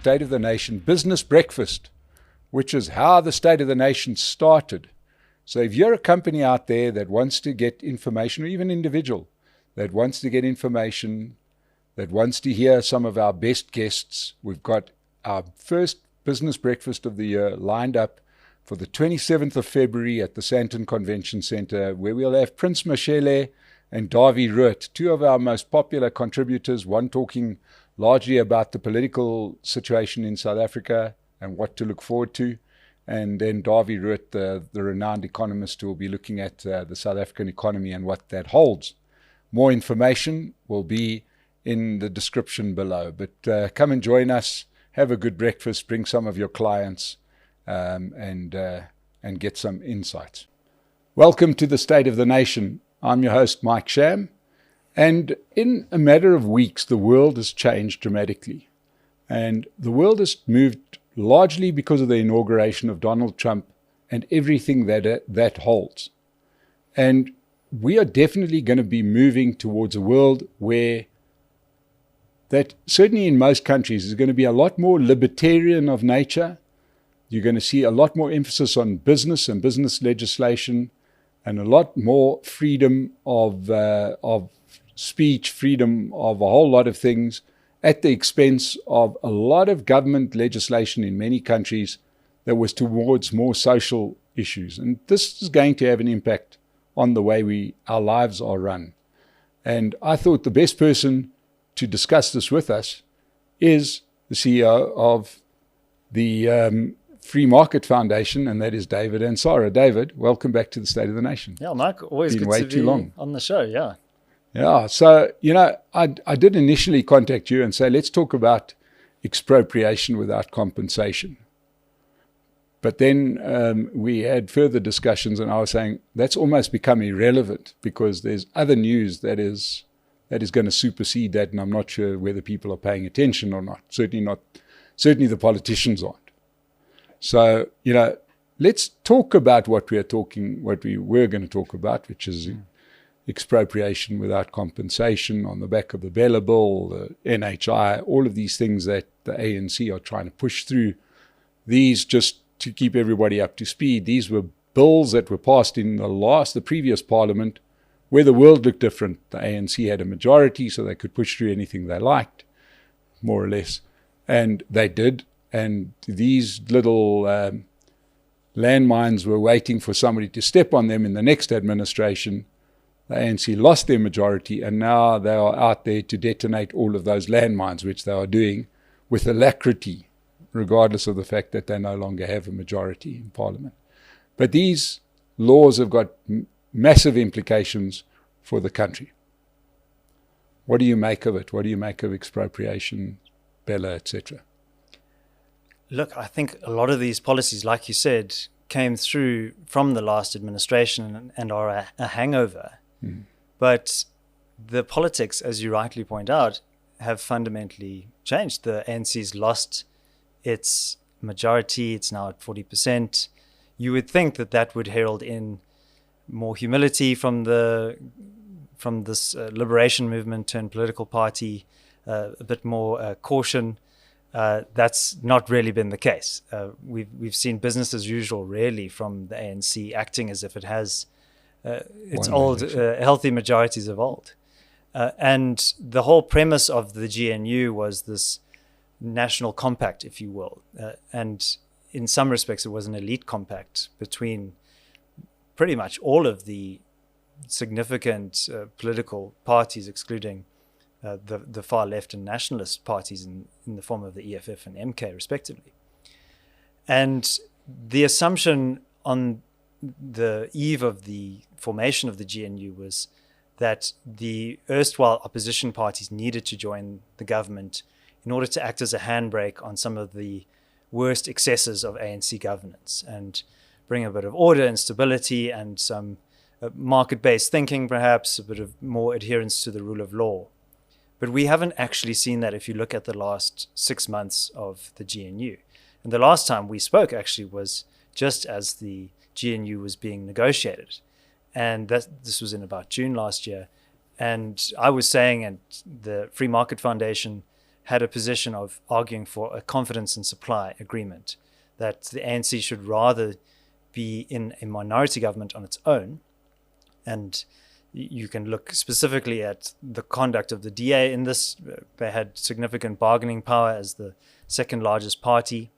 State of the Nation Business Breakfast, which is how the State of the Nation started. So if you're a company out there that wants to get information, or even individual that wants to get information, that wants to hear some of our best guests, we've got our first business breakfast of the year lined up for the 27th of February at the Sandton Convention Centre, where we'll have Prince Mashele and Davy Ruit, two of our most popular contributors, one talking largely about the political situation in South Africa and what to look forward to, and then Davy Ruit, the renowned economist, who will be looking at the South African economy and what that holds. More information will be in the description below, but come and join us, have a good breakfast, bring some of your clients, and get some insights. Welcome to the State of the Nation. I'm your host, Mike Sham, and in a matter of weeks, the world has changed dramatically. And the world has moved largely because of the inauguration of Donald Trump and everything that holds. And we are definitely going to be moving towards a world where that, certainly in most countries, is going to be a lot more libertarian of nature. You're going to see a lot more emphasis on business and business legislation, and a lot more freedom of speech, freedom of a whole lot of things, at the expense of a lot of government legislation in many countries that was towards more social issues. And this is going to have an impact on the way our lives are run. And I thought the best person to discuss this with us is the CEO of the Free Market Foundation, and that is David Ansara. David, welcome back to the State of the Nation. Yeah, Mike, always Been good way to too be long. on the show, yeah. Yeah, so, I did initially contact you and say, let's talk about expropriation without compensation. But then we had further discussions, and I was saying that's almost become irrelevant because there's other news that is going to supersede that, and I'm not sure whether people are paying attention or not. Certainly the politicians aren't. So, let's talk about what we were going to talk about, which is expropriation without compensation on the back of the Bella Bill, the NHI, all of these things that the ANC are trying to push through. These, just to keep everybody up to speed, these were bills that were passed in the previous parliament, where the world looked different. The ANC had a majority, so they could push through anything they liked, more or less. And they did. And these little landmines were waiting for somebody to step on them in the next administration. The ANC lost their majority, and now they are out there to detonate all of those landmines, which they are doing with alacrity, regardless of the fact that they no longer have a majority in Parliament. But these laws have got massive implications for the country. What do you make of it? What do you make of expropriation, Bella, etc.? Look, I think a lot of these policies, like you said, came through from the last administration and are a hangover. But the politics, as you rightly point out, have fundamentally changed. The ANC's lost its majority. It's now at 40%. You would think that would herald in more humility from this liberation movement turned political party, a bit more caution. That's not really been the case. We've seen business as usual, really, from the ANC, acting as if it has its old healthy majorities of old. And the whole premise of the GNU was this national compact, if you will. And in some respects, it was an elite compact between pretty much all of the significant political parties, excluding the far left and nationalist parties in the form of the EFF and MK, respectively. And the assumption on the eve of the formation of the GNU was that the erstwhile opposition parties needed to join the government in order to act as a handbrake on some of the worst excesses of ANC governance and bring a bit of order and stability and some market-based thinking, perhaps, a bit of more adherence to the rule of law. But we haven't actually seen that if you look at the last 6 months of the GNU. And the last time we spoke actually was just as the GNU was being negotiated. And this was in about June last year. And I was saying, and the Free Market Foundation had a position of arguing for a confidence and supply agreement, that the ANC should rather be in a minority government on its own. And you can look specifically at the conduct of the DA in this. They had significant bargaining power as the second largest party.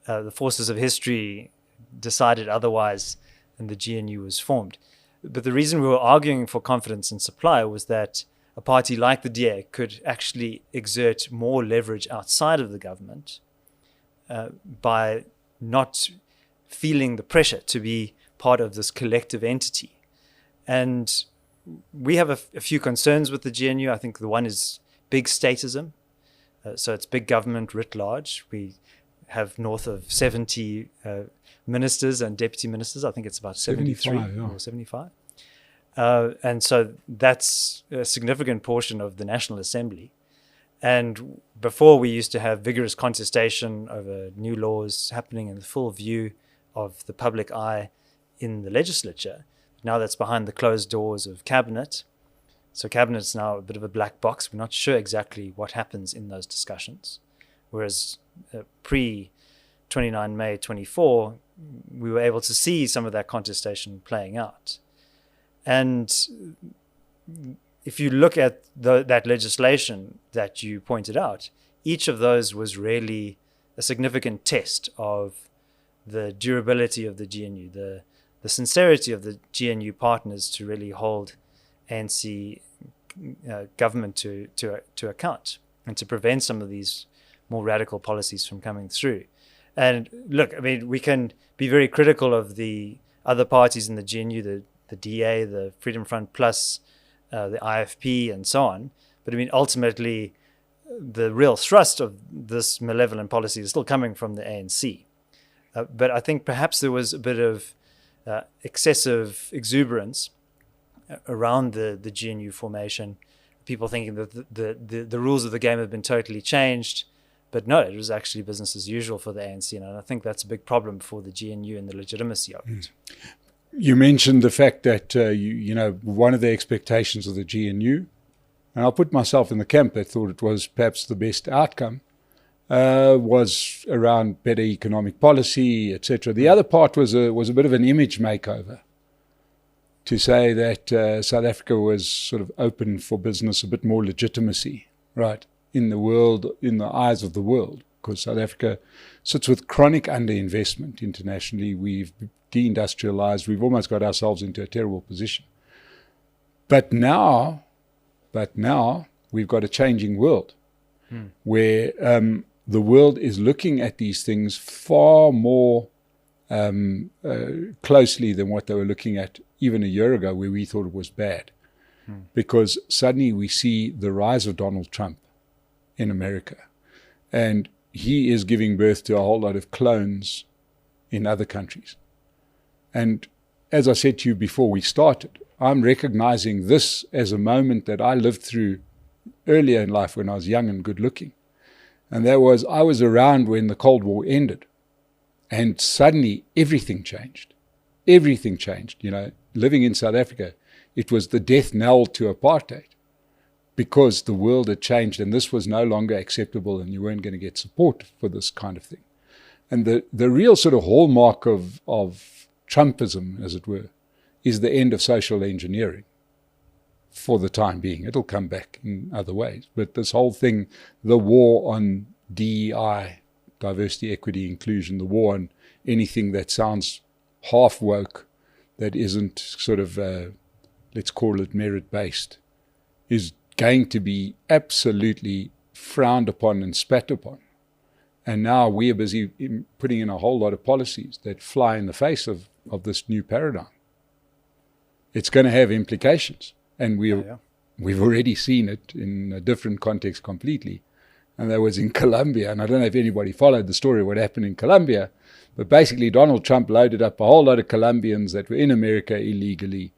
The forces of history decided otherwise, and the GNU was formed. But the reason we were arguing for confidence and supply was that a party like the DA could actually exert more leverage outside of the government by not feeling the pressure to be part of this collective entity. And we have a few concerns with the GNU. I think the one is big statism. So it's big government writ large. We have north of 70 ministers and deputy ministers. I think it's about 73 or 75. And so that's a significant portion of the National Assembly. And before, we used to have vigorous contestation over new laws happening in the full view of the public eye in the legislature. Now that's behind the closed doors of cabinet. So cabinet's now a bit of a black box. We're not sure exactly what happens in those discussions. Whereas pre-29 May 24, we were able to see some of that contestation playing out. And if you look at that legislation that you pointed out, each of those was really a significant test of the durability of the GNU, the sincerity of the GNU partners to really hold ANC government to account and to prevent some of these more radical policies from coming through. And look, I mean, we can be very critical of the other parties in the GNU, the DA, the Freedom Front Plus, the IFP, and so on. But I mean, ultimately, the real thrust of this malevolent policy is still coming from the ANC. But I think perhaps there was a bit of excessive exuberance around the GNU formation, people thinking that the rules of the game have been totally changed. But no, it was actually business as usual for the ANC, and I think that's a big problem for the GNU and the legitimacy of it. You mentioned the fact that, one of the expectations of the GNU, and I'll put myself in the camp that thought it was perhaps the best outcome, was around better economic policy, etc. The other part was a bit of an image makeover, to say that South Africa was sort of open for business, a bit more legitimacy, right, in the world, in the eyes of the world, because South Africa sits with chronic underinvestment internationally. We've deindustrialized. We've almost got ourselves into a terrible position. But now we've got a changing world where the world is looking at these things far more closely than what they were looking at even a year ago, where we thought it was bad. Because suddenly we see the rise of Donald Trump in America. And he is giving birth to a whole lot of clones in other countries. And as I said to you before we started, I'm recognizing this as a moment that I lived through earlier in life when I was young and good looking. And that was, I was around when the Cold War ended. And suddenly everything changed. Everything changed. Living in South Africa, it was the death knell to apartheid, because the world had changed and this was no longer acceptable and you weren't going to get support for this kind of thing. And the real sort of hallmark of Trumpism, as it were, is the end of social engineering for the time being. It'll come back in other ways. But this whole thing, the war on DEI, diversity, equity, inclusion, the war on anything that sounds half woke, that isn't sort of, let's call it merit-based, is going to be absolutely frowned upon and spat upon. And now we are busy putting in a whole lot of policies that fly in the face of this new paradigm. It's going to have implications. And we've already seen it in a different context completely. And that was in Colombia. And I don't know if anybody followed the story of what happened in Colombia. But basically, Donald Trump loaded up a whole lot of Colombians that were in America illegally.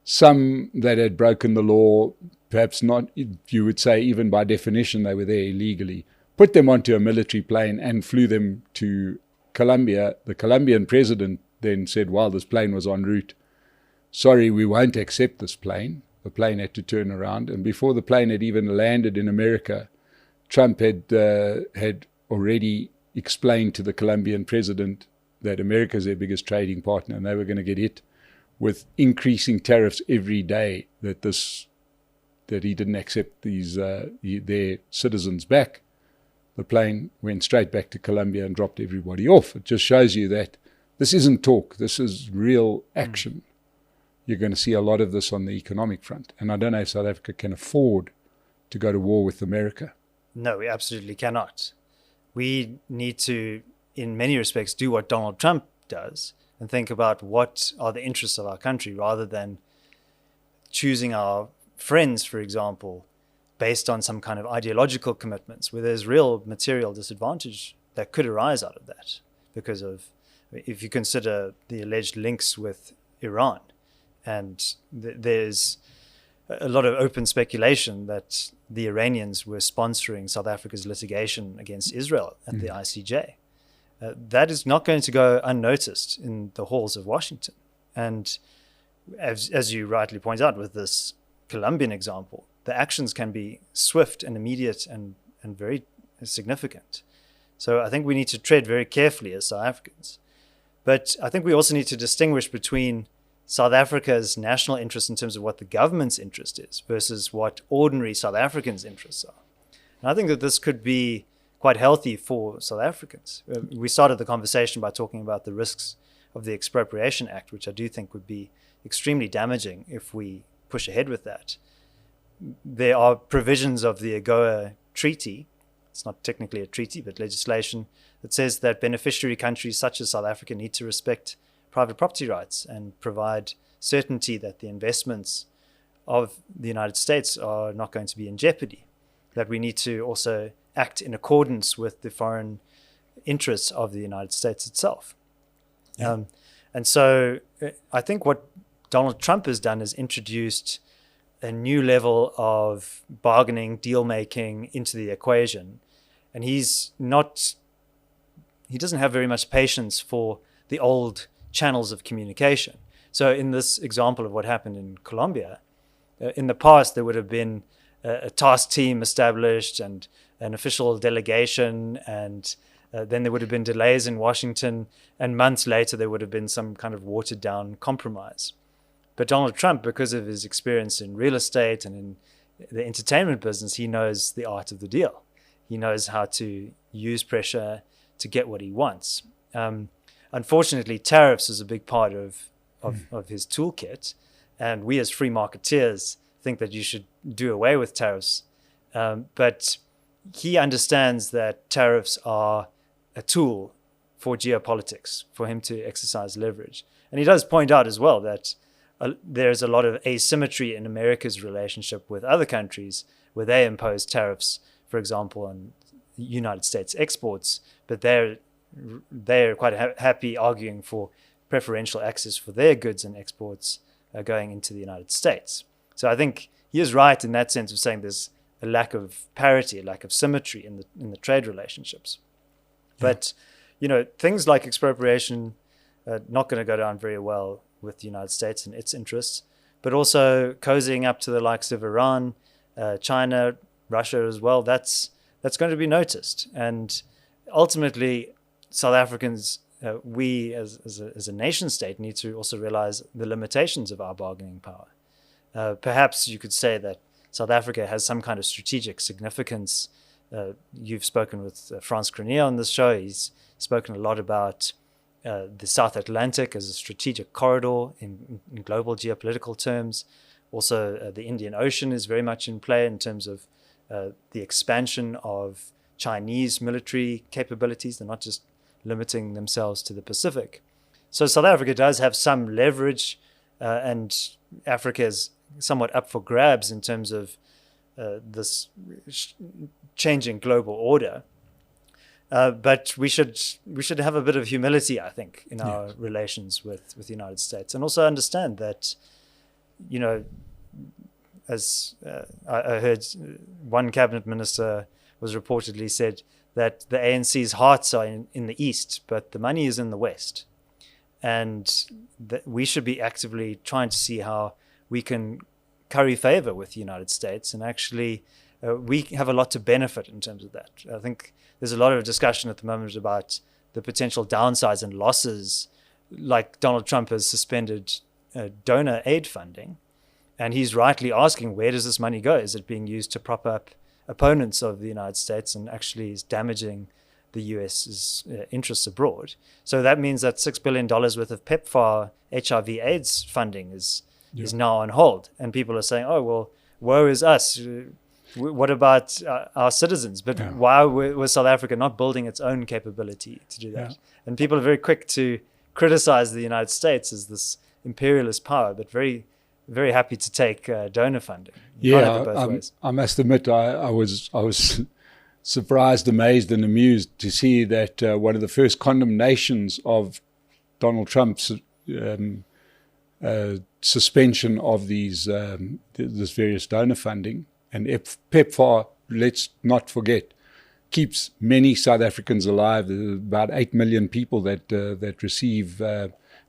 Some that had broken the law, perhaps not, you would say, even by definition, they were there illegally. Put them onto a military plane and flew them to Colombia. The Colombian president then said, while this plane was en route, sorry, we won't accept this plane. The plane had to turn around. And before the plane had even landed in America, Trump had already explained to the Colombian president that America is their biggest trading partner, and they were going to get hit with increasing tariffs every day that he didn't accept their citizens back. The plane went straight back to Colombia and dropped everybody off. It just shows you that this isn't talk. This is real action. You're going to see a lot of this on the economic front. And I don't know if South Africa can afford to go to war with America. No, we absolutely cannot. We need to, in many respects, do what Donald Trump does and think about what are the interests of our country rather than choosing our friends, for example, based on some kind of ideological commitments where there's real material disadvantage that could arise out of that because of, if you consider the alleged links with Iran, and there's a lot of open speculation that the Iranians were sponsoring South Africa's litigation against Israel at the ICJ. That is not going to go unnoticed in the halls of Washington. And as you rightly point out with this Colombian example, the actions can be swift and immediate and very significant. So I think we need to tread very carefully as South Africans. But I think we also need to distinguish between South Africa's national interest in terms of what the government's interest is versus what ordinary South Africans' interests are. And I think that this could be quite healthy for South Africans. We started the conversation by talking about the risks of the Expropriation Act, which I do think would be extremely damaging if we push ahead with that. There are provisions of the AGOA Treaty, it's not technically a treaty, but legislation, that says that beneficiary countries such as South Africa need to respect private property rights and provide certainty that the investments of the United States are not going to be in jeopardy, that we need to also act in accordance with the foreign interests of the United States itself. Yeah. And so I think what Donald Trump has done is introduced a new level of bargaining, deal-making into the equation. And he doesn't have very much patience for the old channels of communication. So in this example of what happened in Colombia, in the past there would have been a task team established and an official delegation, and then there would have been delays in Washington, and months later there would have been some kind of watered down compromise. But Donald Trump, because of his experience in real estate and in the entertainment business, he knows the art of the deal. He knows how to use pressure to get what he wants. Unfortunately, tariffs is a big part of his toolkit, and we as free marketeers think that you should do away with tariffs. But he understands that tariffs are a tool for geopolitics, for him to exercise leverage. And he does point out as well that there's a lot of asymmetry in America's relationship with other countries where they impose tariffs, for example, on United States exports, but they're quite happy arguing for preferential access for their goods and exports going into the United States. So I think he is right in that sense of saying there's a lack of parity, a lack of symmetry in the trade relationships. Yeah. But things like expropriation are not going to go down very well with the United States and its interests, but also cozying up to the likes of Iran, China, Russia as well. That's going to be noticed, and ultimately, South Africans, we as a nation state need to also realize the limitations of our bargaining power. Perhaps you could say that South Africa has some kind of strategic significance. You've spoken with Frans Cronje on this show. He's spoken a lot about the South Atlantic as a strategic corridor in global geopolitical terms. Also, the Indian Ocean is very much in play in terms of the expansion of Chinese military capabilities. They're not just limiting themselves to the Pacific. So South Africa does have some leverage, and Africa is somewhat up for grabs in terms of this changing global order. But we should have a bit of humility, I think, in our relations with the United States, and also understand that, as I heard one cabinet minister was reportedly said that the ANC's hearts are in the East, but the money is in the West. And that we should be actively trying to see how we can curry favor with the United States and actually we have a lot to benefit in terms of that. I think there's a lot of discussion at the moment about the potential downsides and losses, like Donald Trump has suspended donor aid funding, and he's rightly asking, where does this money go? Is it being used to prop up opponents of the United States and actually is damaging the US's interests abroad? So that means that $6 billion worth of PEPFAR HIV/AIDS funding is now on hold, and people are saying, "Oh well, woe is us. What about our citizens?" But why was South Africa not building its own capability to do that? And people are very quick to criticize the United States as this imperialist power, but very, very happy to take donor funding. I must admit, I was surprised, amazed, and amused to see that one of the first condemnations of Donald Trump's suspension of this various donor funding, and PEPFAR, let's not forget, keeps many South Africans alive. There's about 8 million people that receive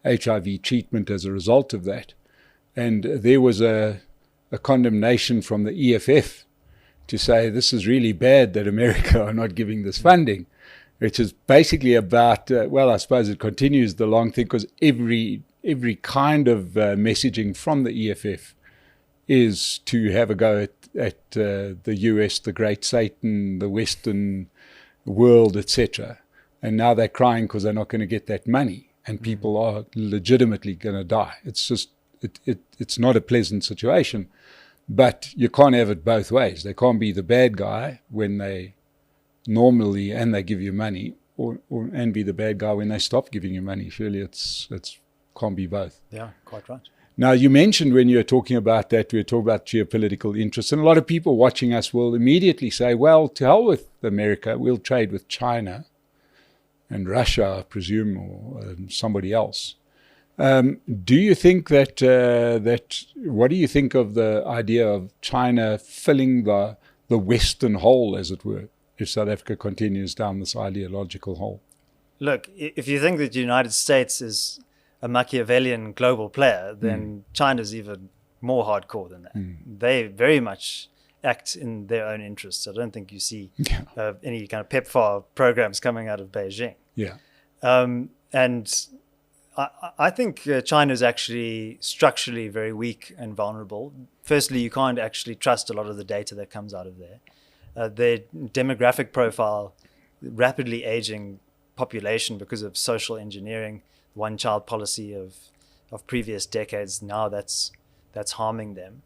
HIV treatment as a result of that. And there was a condemnation from the EFF to say this is really bad that America are not giving this funding, which is basically about, I suppose it continues the long thing, because every kind of messaging from the EFF is to have a go at the US, the great Satan, the Western world, etc. And now they're crying because they're not going to get that money, and people are legitimately going to die. It's just, it's not a pleasant situation, but you can't have it both ways. They can't be the bad guy when they normally, and they give you money, and be the bad guy when they stop giving you money. Surely it's can't be both. Yeah, quite right. Now, you mentioned when you were talking about that, we were talking about geopolitical interests, and a lot of people watching us will immediately say, well, to hell with America, we'll trade with China and Russia, I presume, or somebody else. Do you think that what do you think of the idea of China filling the Western hole, as it were, if South Africa continues down this ideological hole? Look, if you think that the United States is a Machiavellian global player, then China's even more hardcore than that. They very much act in their own interests. I don't think you see any kind of PEPFAR programs coming out of Beijing. Yeah. And I think China is actually structurally very weak and vulnerable. Firstly, you can't actually trust a lot of the data that comes out of there. Their demographic profile, rapidly aging population because of social engineering, one-child policy of previous decades, now that's harming them.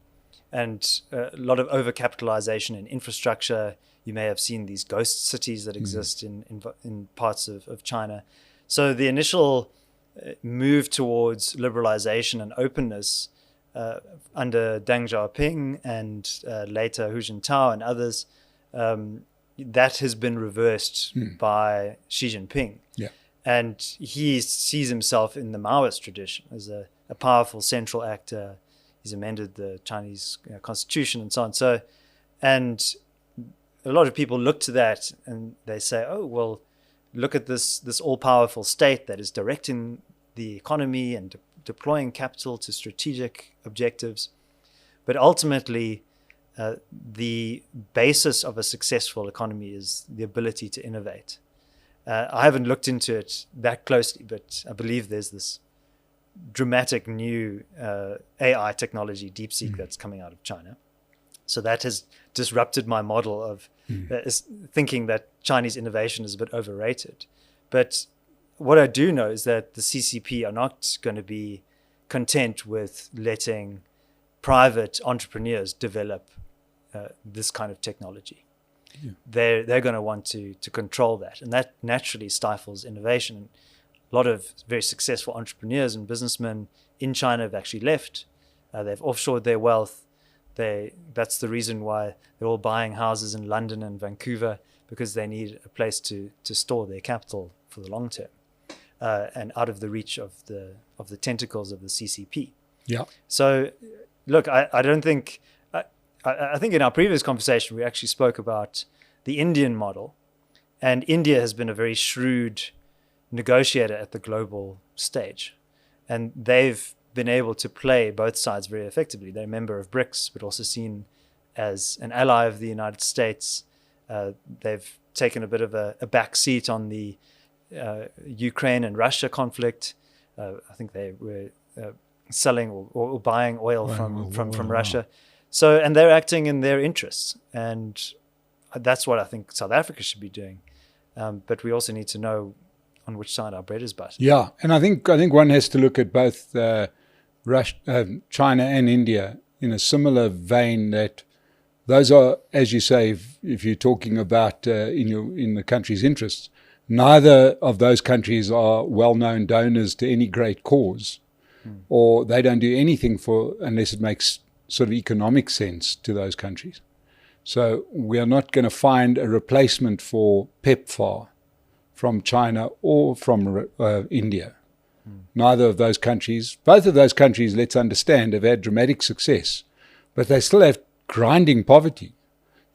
And a lot of overcapitalization in infrastructure. You may have seen these ghost cities that exist in parts of China. So the initial move towards liberalization and openness under Deng Xiaoping and later Hu Jintao and others, that has been reversed by Xi Jinping. Yeah. And he sees himself in the Maoist tradition as a powerful central actor. He's amended the Chinese constitution and so on. So, and a lot of people look to that and they say, oh, well, look at this all-powerful state that is directing the economy and deploying capital to strategic objectives. But ultimately, the basis of a successful economy is the ability to innovate. I haven't looked into it that closely, but I believe there's this dramatic new AI technology, DeepSeek, that's coming out of China. So that has disrupted my model of thinking that Chinese innovation is a bit overrated. But what I do know is that the CCP are not going to be content with letting private entrepreneurs develop this kind of technology. Yeah. They're going to want to control that, and that naturally stifles innovation. A lot of very successful entrepreneurs and businessmen in China have actually left. They've offshored their wealth. That's the reason why they're all buying houses in London and Vancouver, because they need a place to store their capital for the long term, and out of the reach of the tentacles of the CCP. Yeah. So, look, I don't think. I think in our previous conversation, we actually spoke about the Indian model, and India has been a very shrewd negotiator at the global stage, and they've been able to play both sides very effectively. They're a member of BRICS, but also seen as an ally of the United States. They've taken a bit of a back seat on the Ukraine and Russia conflict. I think they were selling or buying oil from Russia. So, and they're acting in their interests, and that's what I think South Africa should be doing. But we also need to know on which side our bread is buttered. Yeah, and I think one has to look at both China and India in a similar vein, that those are, as you say, if you're talking about in the country's interests, neither of those countries are well-known donors to any great cause, or they don't do anything unless it makes sort of economic sense to those countries. So we are not going to find a replacement for PEPFAR from China or from India. Neither of those countries, both of those countries, let's understand, have had dramatic success, but they still have grinding poverty.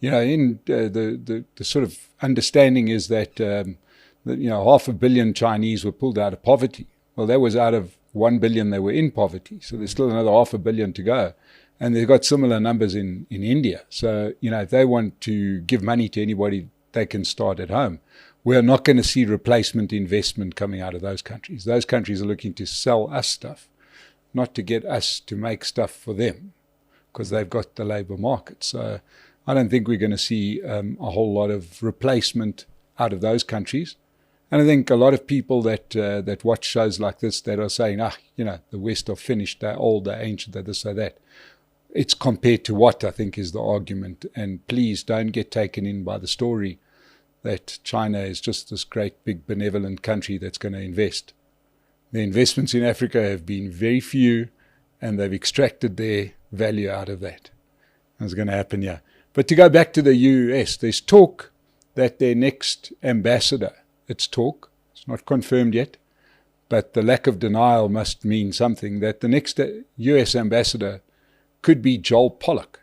In the sort of understanding is that 500 million Chinese were pulled out of poverty. Well, that was out of 1 billion they were in poverty, so there's still another 500 million to go. And they've got similar numbers in India. So, if they want to give money to anybody, they can start at home. We are not going to see replacement investment coming out of those countries. Those countries are looking to sell us stuff, not to get us to make stuff for them, because they've got the labor market. So I don't think we're going to see a whole lot of replacement out of those countries. And I think a lot of people that watch shows like this that are saying, the West are finished, they're old, they're ancient, they're this, they're that. It's compared to what I think is the argument. And please don't get taken in by the story that China is just this great big benevolent country that's going to invest. The investments in Africa have been very few, and they've extracted their value out of that. That's going to happen here. But to go back to the US, there's talk that their next ambassador, it's not confirmed yet, but the lack of denial must mean something, that the next US ambassador could be Joel Pollak.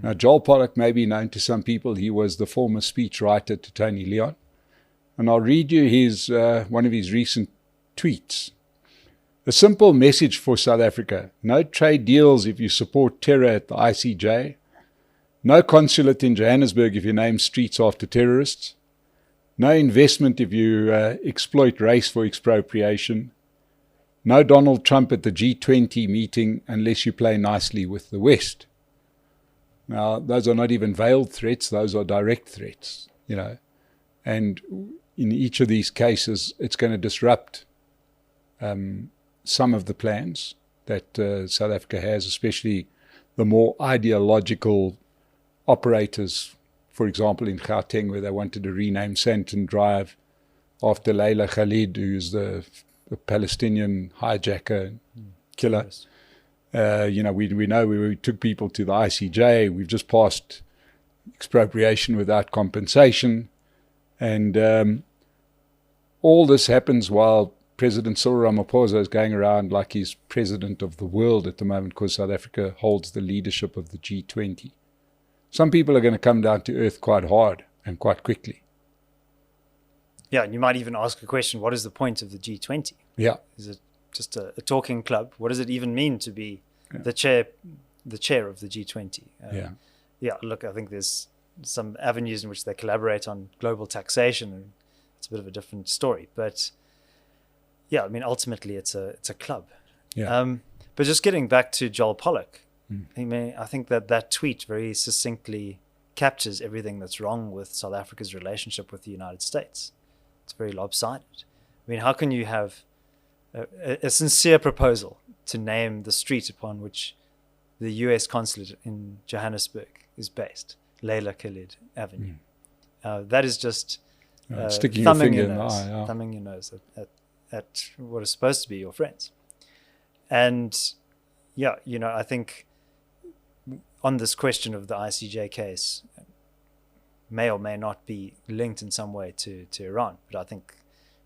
Now, Joel Pollak may be known to some people. He was the former speechwriter to Tony Leon. And I'll read you one of his recent tweets. A simple message for South Africa. No trade deals if you support terror at the ICJ. No consulate in Johannesburg if you name streets after terrorists. No investment if you exploit race for expropriation. No Donald Trump at the G20 meeting unless you play nicely with the West. Now, those are not even veiled threats, those are direct threats, And in each of these cases, it's going to disrupt some of the plans that South Africa has, especially the more ideological operators, for example, in Gauteng, where they wanted to rename Sandton Drive after Leila Khalid, who's the Palestinian hijacker and killer. Yes. We know we took people to the ICJ. We've just passed expropriation without compensation. And all this happens while President Cyril Ramaphosa is going around like he's president of the world at the moment, because South Africa holds the leadership of the G20. Some people are going to come down to earth quite hard and quite quickly. Yeah, and you might even ask a question, what is the point of the G20? Yeah. Is it just a talking club? What does it even mean to be the chair of the G20? Yeah, look, I think there's some avenues in which they collaborate on global taxation, and it's a bit of a different story. But yeah, I mean, ultimately it's a club. Yeah. But just getting back to Joel Pollak, I think that tweet very succinctly captures everything that's wrong with South Africa's relationship with the United States. It's very lopsided. I mean, how can you have a sincere proposal to name the street upon which the US consulate in Johannesburg is based, Leila Khalid Avenue? That is just sticking your finger in the eye. Yeah. Thumbing your nose at what is supposed to be your friends. And yeah, I think on this question of the ICJ case, may or may not be linked in some way to Iran, but I think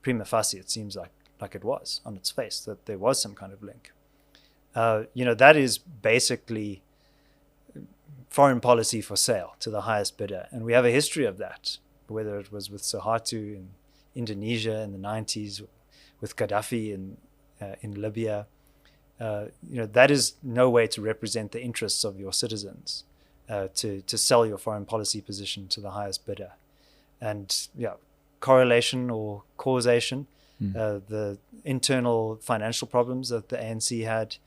prima facie it seems like it was on its face, that there was some kind of link. That is basically foreign policy for sale to the highest bidder. And we have a history of that, whether it was with Suharto in Indonesia in the 90s, with Gaddafi in Libya. That is no way to represent the interests of your citizens. to sell your foreign policy position to the highest bidder. And correlation or causation, the internal financial problems that the ANC had,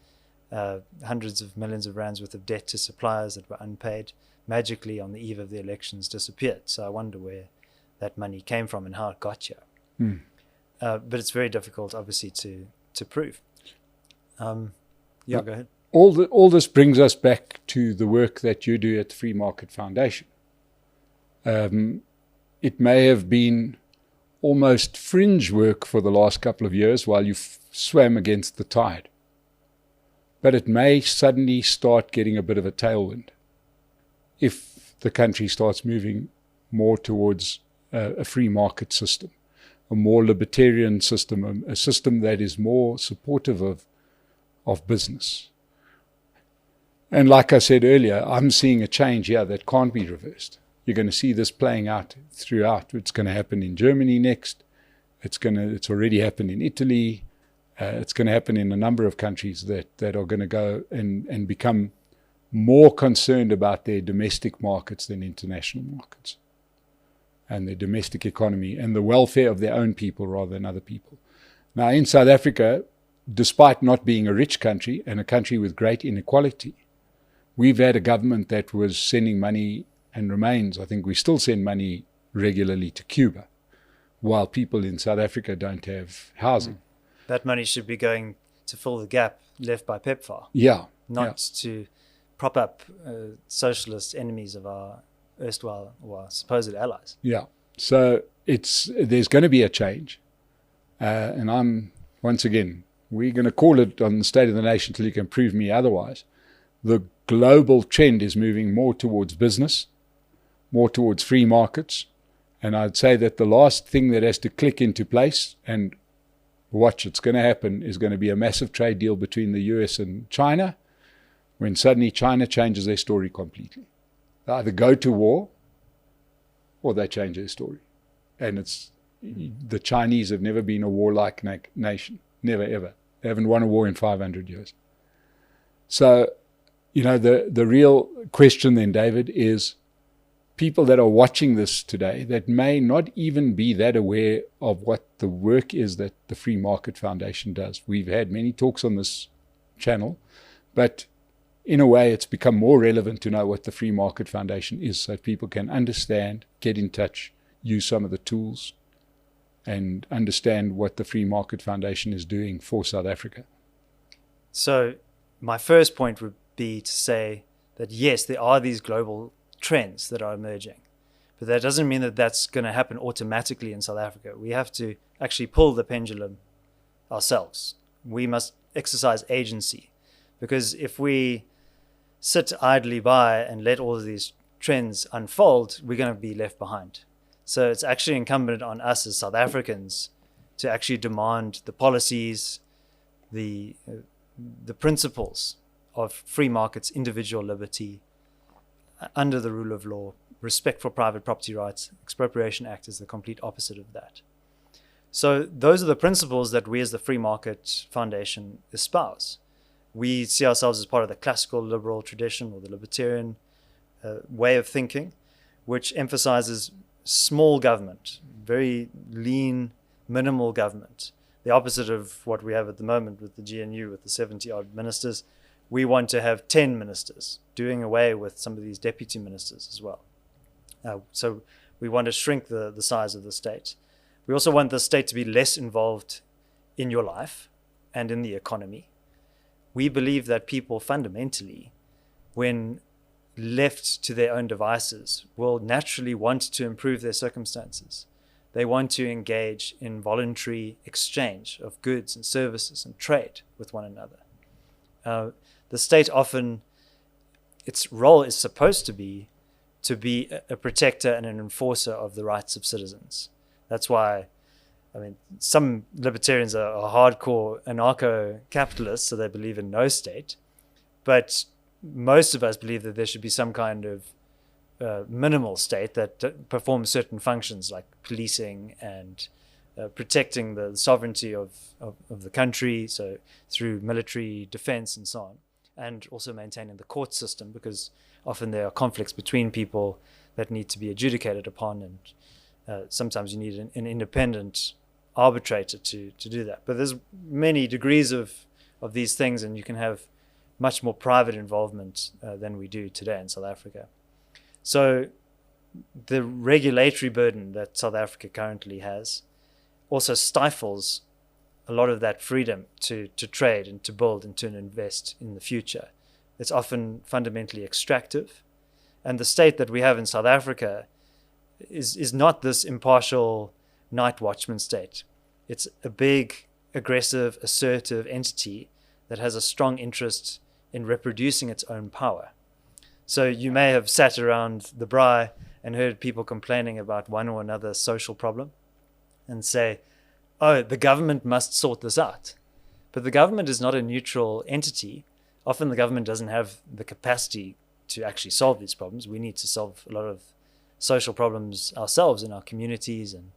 hundreds of millions of rands worth of debt to suppliers that were unpaid, magically on the eve of the elections disappeared. So I wonder where that money came from and how it got here. But it's very difficult, obviously, to prove. Go ahead. All this brings us back to the work that you do at the Free Market Foundation. It may have been almost fringe work for the last couple of years while you swam against the tide. But it may suddenly start getting a bit of a tailwind if the country starts moving more towards a free market system, a more libertarian system, a system that is more supportive of business. And like I said earlier, I'm seeing a change here that can't be reversed. You're going to see this playing out throughout. It's going to happen in Germany next. It's already happened in Italy. It's going to happen in a number of countries that are going to go and become more concerned about their domestic markets than international markets, and their domestic economy and the welfare of their own people rather than other people. Now, in South Africa, despite not being a rich country and a country with great inequality, we've had a government that was sending money and remains, I think we still send money regularly to Cuba, while people in South Africa don't have housing. That money should be going to fill the gap left by PEPFAR. Not to prop up socialist enemies of our erstwhile or our supposed allies. So there's going to be a change. And once again, we're going to call it on the State of the Nation till you can prove me otherwise. The global trend is moving more towards business, more towards free markets. And I'd say that the last thing that has to click into place, and watch, it's going to happen, is going to be a massive trade deal between the US and China, when suddenly China changes their story completely. They either go to war or they change their story. And the Chinese have never been a warlike nation. Never, ever. They haven't won a war in 500 years. So, the real question then, David, is people that are watching this today that may not even be that aware of what the work is that the Free Market Foundation does. We've had many talks on this channel, but in a way it's become more relevant to know what the Free Market Foundation is, so people can understand, get in touch, use some of the tools, and understand what the Free Market Foundation is doing for South Africa. So my first point would be to say that yes, there are these global trends that are emerging, but that doesn't mean that that's going to happen automatically in South Africa. We have to actually pull the pendulum ourselves. We must exercise agency, because if we sit idly by and let all of these trends unfold, we're going to be left behind. So it's actually incumbent on us as South Africans to actually demand the policies, the principles of free markets, individual liberty, under the rule of law, respect for private property rights. Expropriation Act is the complete opposite of that. So those are the principles that we as the Free Market Foundation espouse. We see ourselves as part of the classical liberal tradition, or the libertarian way of thinking, which emphasizes small government, very lean, minimal government. The opposite of what we have at the moment with the GNU, with the 70-odd ministers. We want to have 10 ministers, doing away with some of these deputy ministers as well. So we want to shrink the size of the state. We also want the state to be less involved in your life and in the economy. We believe that people fundamentally, when left to their own devices, will naturally want to improve their circumstances. They want to engage in voluntary exchange of goods and services and trade with one another. The state often, its role is supposed to be a protector and an enforcer of the rights of citizens. That's why, some libertarians are hardcore anarcho-capitalists, so they believe in no state. But most of us believe that there should be some kind of minimal state that performs certain functions like policing and protecting the sovereignty of the country, so through military defense and so on. and also maintaining the court system, because often there are conflicts between people that need to be adjudicated upon, and sometimes you need an independent arbitrator to do that. But there's many degrees of these things, and you can have much more private involvement than we do today in South Africa. So the regulatory burden that South Africa currently has also stifles a lot of that freedom to trade and to build and to invest in the future. It's often fundamentally extractive. And the state that we have in South Africa is not this impartial night watchman state. It's a big, aggressive, assertive entity that has a strong interest in reproducing its own power. So you may have sat around the braai and heard people complaining about one or another social problem and say, oh, the government must sort this out. But the government is not a neutral entity. Often the government doesn't have the capacity to actually solve these problems. We need to solve a lot of social problems ourselves in our communities, and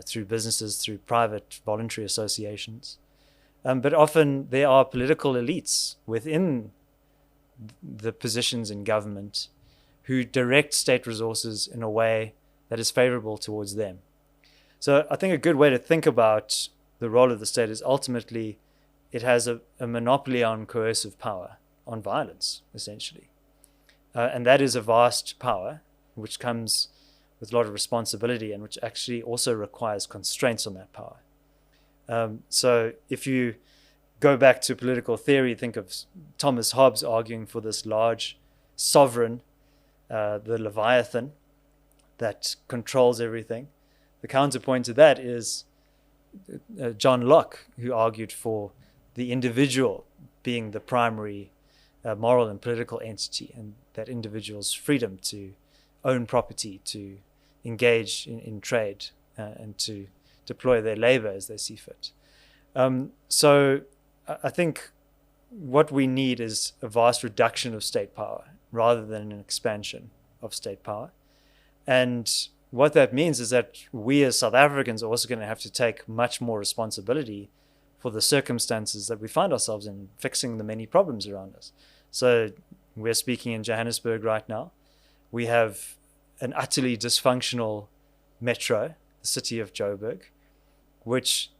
through businesses, through private voluntary associations. But often there are political elites within the positions in government who direct state resources in a way that is favorable towards them. So I think a good way to think about the role of the state is ultimately it has a monopoly on coercive power, on violence, essentially. And that is a vast power, which comes with a lot of responsibility and which actually also requires constraints on that power. So if you go back to political theory, think of Thomas Hobbes arguing for this large sovereign, the Leviathan, that controls everything. The counterpoint to that is John Locke, who argued for the individual being the primary moral and political entity, and that individual's freedom to own property, to engage in trade, and to deploy their labor as they see fit. So I think what we need is a vast reduction of state power rather than an expansion of state power. And what that means is that we as South Africans are also going to have to take much more responsibility for the circumstances that we find ourselves in, fixing the many problems around us. So we're speaking in Johannesburg right now. We have an utterly dysfunctional metro, the city of Joburg, which,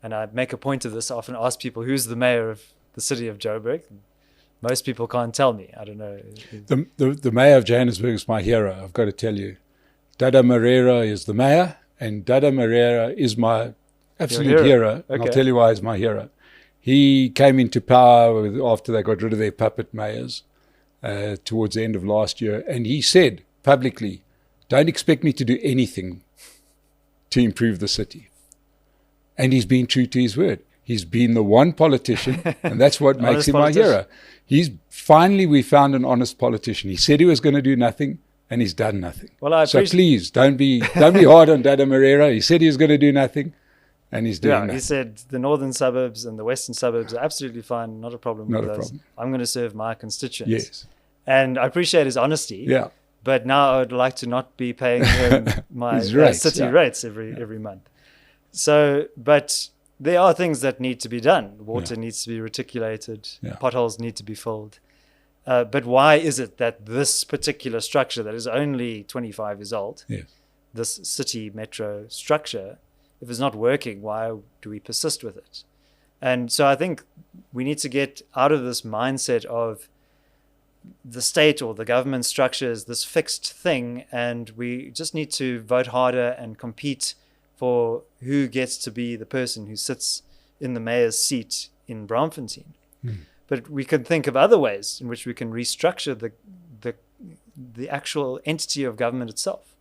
and I make a point of this, I often ask people, who's the mayor of the city of Joburg? Most people can't tell me. I don't know. The mayor of Johannesburg is my hero, I've got to tell you. Dada Marera is the mayor, and Dada Marera is my absolute hero. Okay. And I'll tell you why he's my hero. He came into power after they got rid of their puppet mayors towards the end of last year, and he said publicly, don't expect me to do anything to improve the city. And he's been true to his word. He's been the one politician, and that's what makes him my hero. We found an honest politician. He said he was going to do nothing, and he's done nothing. Well, so please don't be hard on Dada Marera. He said he was going to do nothing, and he's doing nothing. He said the northern suburbs and the western suburbs are absolutely fine, not a problem with those. I'm going to serve my constituents. Yes. And I appreciate his honesty. Yeah. But now I would like to not be paying him my city rates every month. So, but there are things that need to be done. Water needs to be reticulated. Potholes need to be filled. But why is it that this particular structure that is only 25 years old, this city metro structure, if it's not working, why do we persist with it? And so I think we need to get out of this mindset of the state or the government structure is this fixed thing, and we just need to vote harder and compete for who gets to be the person who sits in the mayor's seat in Braamfontein. But we can think of other ways in which we can restructure the actual entity of government itself.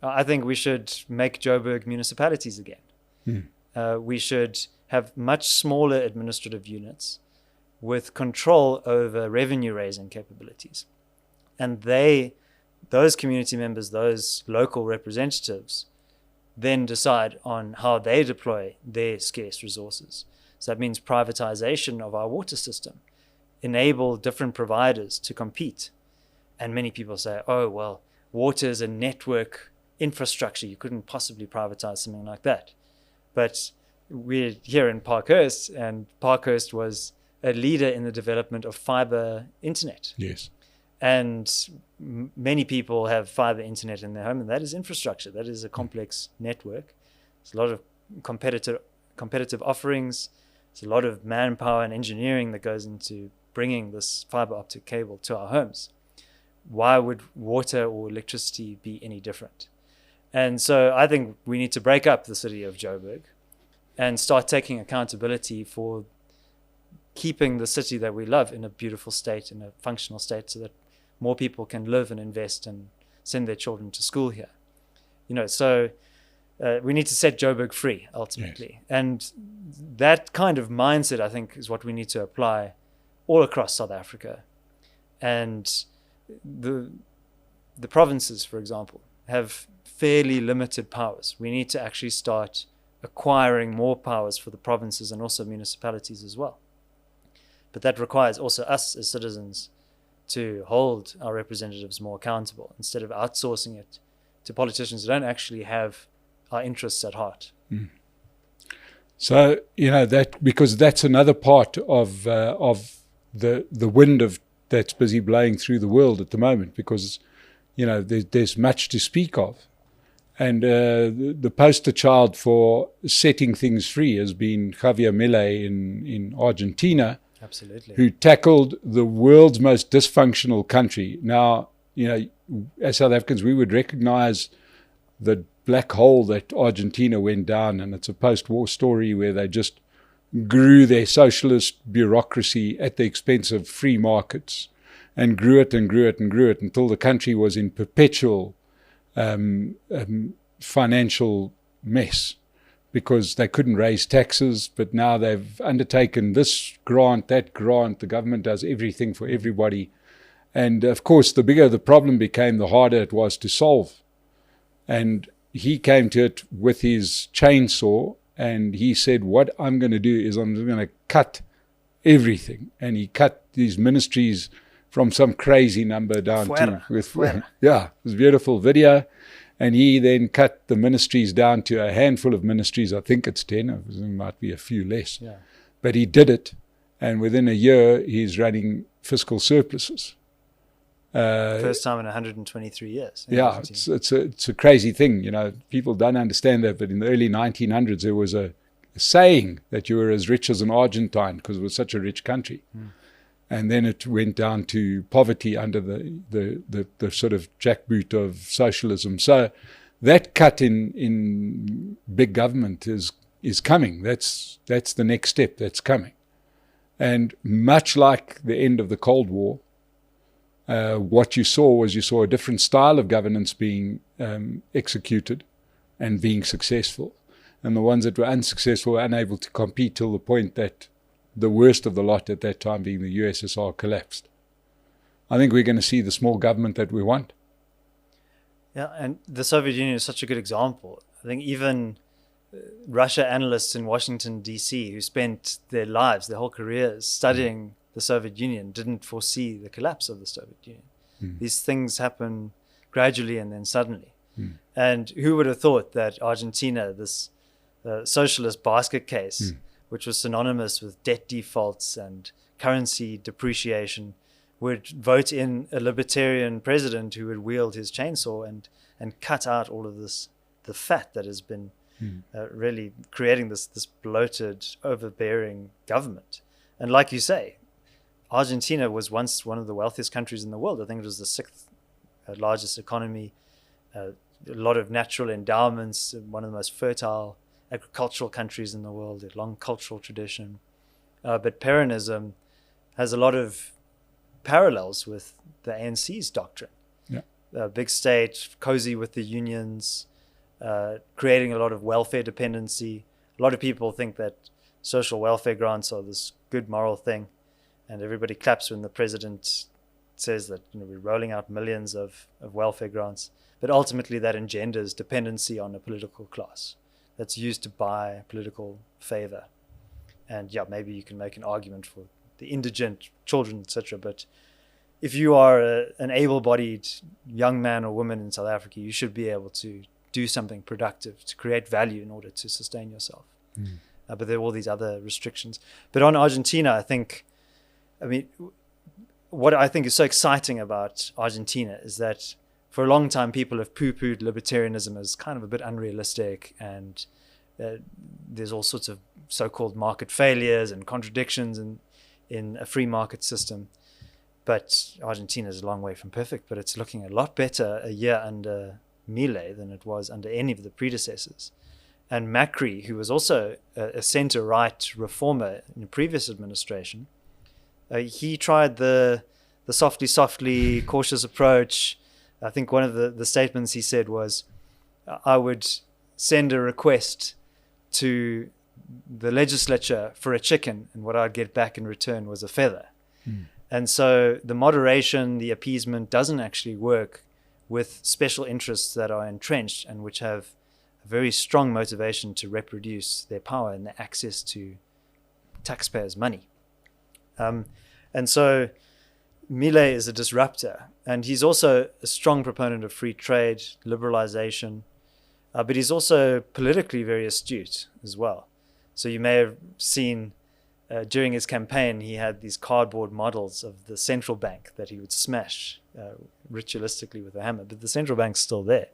I think we should make Joburg municipalities again. We should have much smaller administrative units with control over revenue raising capabilities. And those community members, those local representatives, then decide on how they deploy their scarce resources. So that means privatization of our water system, enable different providers to compete. And many people say, oh, well, water is a network infrastructure. You couldn't possibly privatize something like that. But we're here in Parkhurst, and Parkhurst was a leader in the development of fiber internet. Yes. And many people have fiber internet in their home, and that is infrastructure. That is a complex network. There's a lot of competitive offerings. There's a lot of manpower and engineering that goes into bringing this fiber optic cable to our homes. Why would water or electricity be any different? And so I think we need to break up the city of Joburg and start taking accountability for keeping the city that we love in a beautiful state, in a functional state, so that more people can live and invest and send their children to school here. So we need to set Joburg free, ultimately. Yes. And that kind of mindset, I think, is what we need to apply all across South Africa. And the provinces, for example, have fairly limited powers. We need to actually start acquiring more powers for the provinces and also municipalities as well. But that requires also us as citizens to hold our representatives more accountable instead of outsourcing it to politicians who don't actually have our interests at heart. Mm. So, that, because that's another part of the wind that's busy blowing through the world at the moment, because, there's much to speak of. And the poster child for setting things free has been Javier Milei in Argentina. Absolutely. Who tackled the world's most dysfunctional country. Now, as South Africans, we would recognize the black hole that Argentina went down, and it's a post-war story where they just grew their socialist bureaucracy at the expense of free markets, and grew it and grew it and grew it until the country was in perpetual financial mess, because they couldn't raise taxes. But now they've undertaken this grant, that grant. The government does everything for everybody. And of course, the bigger the problem became, the harder it was to solve. And he came to it with his chainsaw, and he said, what I'm going to do is I'm going to cut everything. And he cut these ministries from some crazy number down to... Yeah, it was a beautiful video. And he then cut the ministries down to a handful of ministries. I think it's 10. It might be a few less. Yeah. But he did it. And within a year, he's running fiscal surpluses. First time in 123 years. Yeah, it's a crazy thing. People don't understand that. But in the early 1900s, there was a saying that you were as rich as an Argentine, because it was such a rich country. Mm. And then it went down to poverty under the sort of jackboot of socialism. So that cut in big government is coming. That's the next step that's coming. And much like the end of the Cold War, what you saw a different style of governance being executed and being successful. And the ones that were unsuccessful were unable to compete till the point that the worst of the lot at that time being the USSR collapsed. I think we're going to see the small government that we want. Yeah, and the Soviet Union is such a good example. I think even Russia analysts in Washington, D.C., who spent their lives, their whole careers studying the Soviet Union, didn't foresee the collapse of the Soviet Union. Mm. These things happen gradually and then suddenly. Mm. And who would have thought that Argentina, this socialist basket case, which was synonymous with debt defaults and currency depreciation, would vote in a libertarian president who would wield his chainsaw and cut out all of this, the fat that has been really creating this bloated, overbearing government. And like you say, Argentina was once one of the wealthiest countries in the world. I think it was the sixth largest economy, a lot of natural endowments, one of the most fertile agricultural countries in the world, a long cultural tradition. But Peronism has a lot of parallels with the ANC's doctrine. Yeah. Big state, cozy with the unions, creating a lot of welfare dependency. A lot of people think that social welfare grants are this good moral thing, and everybody claps when the president says that we're rolling out millions of welfare grants. But ultimately that engenders dependency on a political class that's used to buy political favor. And yeah, maybe you can make an argument for the indigent children, etc. But if you are an able-bodied young man or woman in South Africa, you should be able to do something productive to create value in order to sustain yourself. But there are all these other restrictions. But on Argentina, I think I mean, what I think is so exciting about Argentina is that for a long time people have poo-pooed libertarianism as kind of a bit unrealistic, and there's all sorts of so-called market failures and contradictions in a free market system. But Argentina is a long way from perfect, but it's looking a lot better a year under Milei than it was under any of the predecessors. And Macri, who was also a center-right reformer in the previous administration, he tried the softly, cautious approach. I think one of the statements he said was, I would send a request to the legislature for a chicken, and what I'd get back in return was a feather. And so the moderation, the appeasement doesn't actually work with special interests that are entrenched and which have a very strong motivation to reproduce their power and their access to taxpayers' money. And so Milei is a disruptor, and he's also a strong proponent of free trade, liberalization, but he's also politically very astute as well. So you may have seen during his campaign, he had these cardboard models of the central bank that he would smash ritualistically with a hammer, but the central bank's still there.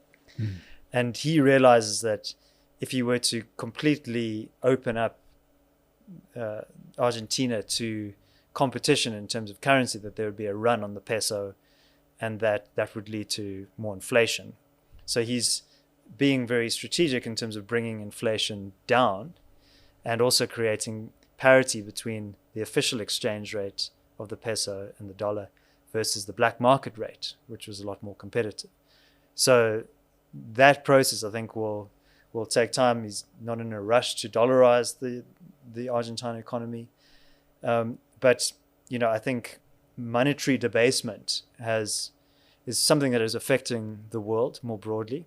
And he realizes that if he were to completely open up Argentina to competition in terms of currency, that there would be a run on the peso, and that would lead to more inflation. So he's being very strategic in terms of bringing inflation down and also creating parity between the official exchange rate of the peso and the dollar versus the black market rate, which was a lot more competitive. So that process, I think, will take time. He's not in a rush to dollarize the Argentine economy. But, I think monetary debasement is something that is affecting the world more broadly.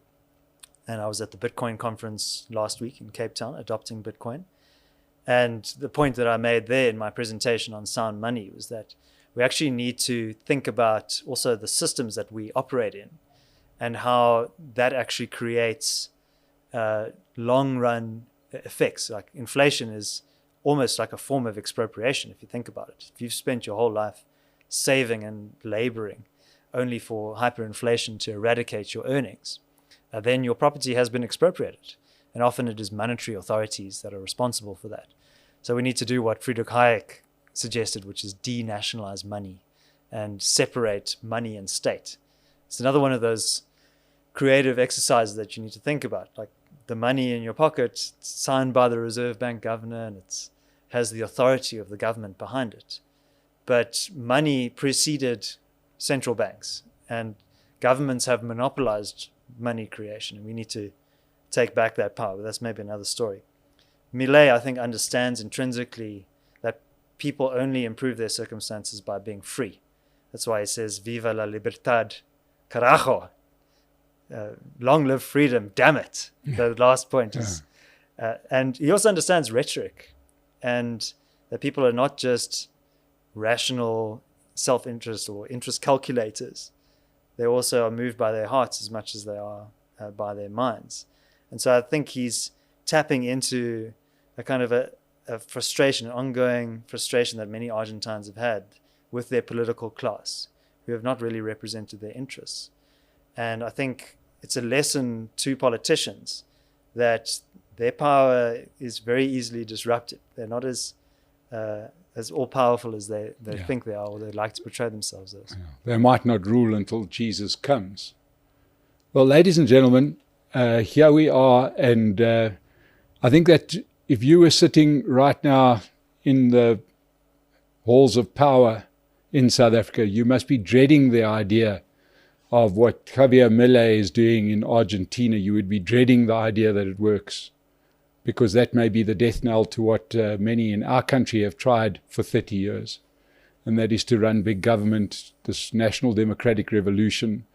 And I was at the Bitcoin conference last week in Cape Town, adopting Bitcoin. And the point that I made there in my presentation on sound money was that we actually need to think about also the systems that we operate in and how that actually creates long-run effects. Like inflation is almost like a form of expropriation, if you think about it. If you've spent your whole life saving and laboring only for hyperinflation to eradicate your earnings, then your property has been expropriated. And often it is monetary authorities that are responsible for that. So we need to do what Friedrich Hayek suggested, which is denationalize money and separate money and state. It's another one of those creative exercises that you need to think about. Like the money in your pocket, it's signed by the Reserve Bank governor, and it has the authority of the government behind it. But money preceded central banks, and governments have monopolized money creation, and we need to take back that power. But that's maybe another story. Milei, I think, understands intrinsically that people only improve their circumstances by being free. That's why he says, "Viva la libertad, carajo." Long live freedom, damn it. The last point is, and he also understands rhetoric, and that people are not just rational self-interest or interest calculators. They also are moved by their hearts as much as they are by their minds. And so I think he's tapping into a kind of a frustration, an ongoing frustration that many Argentines have had with their political class, who have not really represented their interests. And I think it's a lesson to politicians that their power is very easily disrupted. They're not as all-powerful as they think they are, or they like to portray themselves as. Yeah. They might not rule until Jesus comes. Well, ladies and gentlemen, here we are, and I think that if you were sitting right now in the halls of power in South Africa, you must be dreading the idea of what Javier Milei is doing in Argentina. You would be dreading the idea that it works, because that may be the death knell to what many in our country have tried for 30 years, and that is to run big government, this national democratic revolution,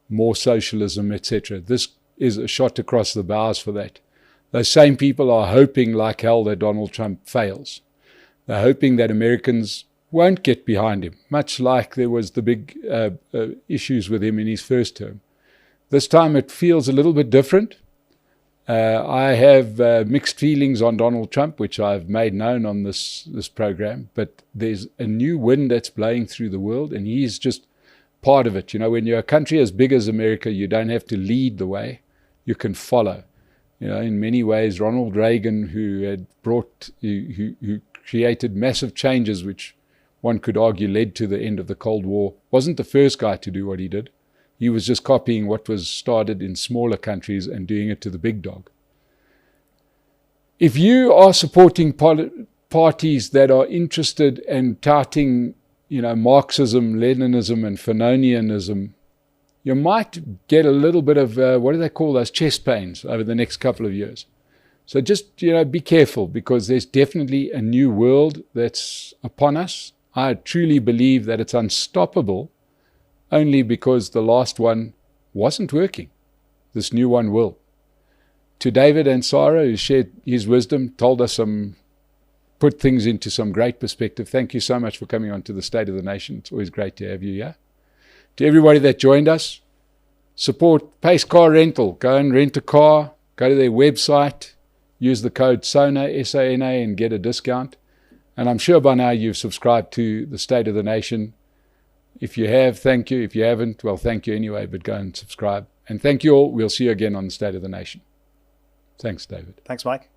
more socialism, etc. This is a shot across the bows for that. Those same people are hoping like hell that Donald Trump fails. They're hoping that Americans won't get behind him, much like there was the big issues with him in his first term. This time it feels a little bit different. I have mixed feelings on Donald Trump, which I've made known on this program, but there's a new wind that's blowing through the world, and he's just part of it. You know, when you're a country as big as America, you don't have to lead the way, you can follow. You know, in many ways, Ronald Reagan, who created massive changes, which one could argue led to the end of the Cold War, wasn't the first guy to do what he did. He was just copying what was started in smaller countries and doing it to the big dog. If you are supporting parties that are interested in touting, you know, Marxism, Leninism, and Fanonianism, you might get a little bit of, what do they call those, chest pains over the next couple of years. So just, you know, be careful, because there's definitely a new world that's upon us. I truly believe that it's unstoppable, only because the last one wasn't working. This new one will. To David Ansara, who shared his wisdom, told us put things into some great perspective. Thank you so much for coming on to the State of the Nation. It's always great to have you here. To everybody that joined us, support Pace Car Rental. Go and rent a car. Go to their website. Use the code SONA, S-O-N-A, and get a discount. And I'm sure by now you've subscribed to the State of the Nation. If you have, thank you. If you haven't, well, thank you anyway, but go and subscribe. And thank you all. We'll see you again on the State of the Nation. Thanks, David. Thanks, Mike.